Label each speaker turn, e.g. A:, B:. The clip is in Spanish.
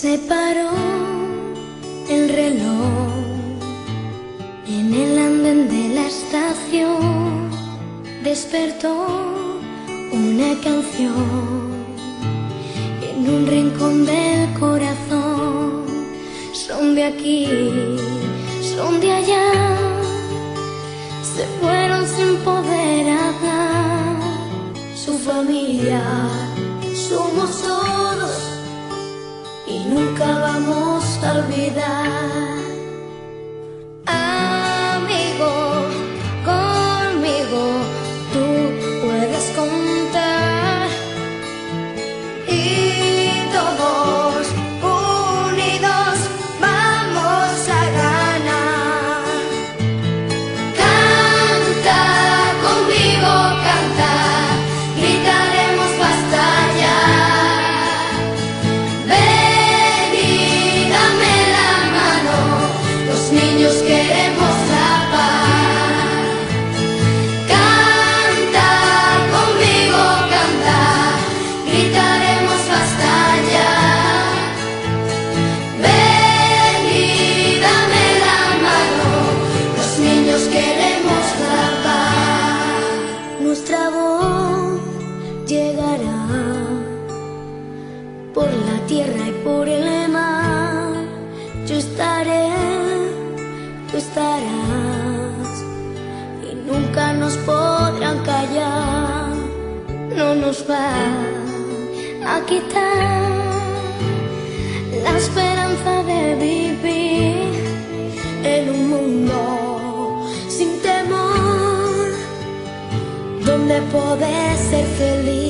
A: Se paró el reloj en el andén de la estación, despertó una canción en un rincón del corazón. Son de aquí, son de allá, se fueron sin poder hablar. Su familia somos todos y nunca vamos a olvidar. Amigo, conmigo tú puedes contar, y todos unidos vamos a ganar. Canta conmigo, canta, gritaremos basta ya. Niños queremos la paz. Canta conmigo, canta, gritaremos basta ya. Ven y dame la mano, los niños queremos la paz. Nuestra voz llegará por la tierra y por el mar. Yo estaré, tú estarás, y nunca nos podrán callar. No nos va a quitar la esperanza de vivir en un mundo sin temor, donde poder ser feliz.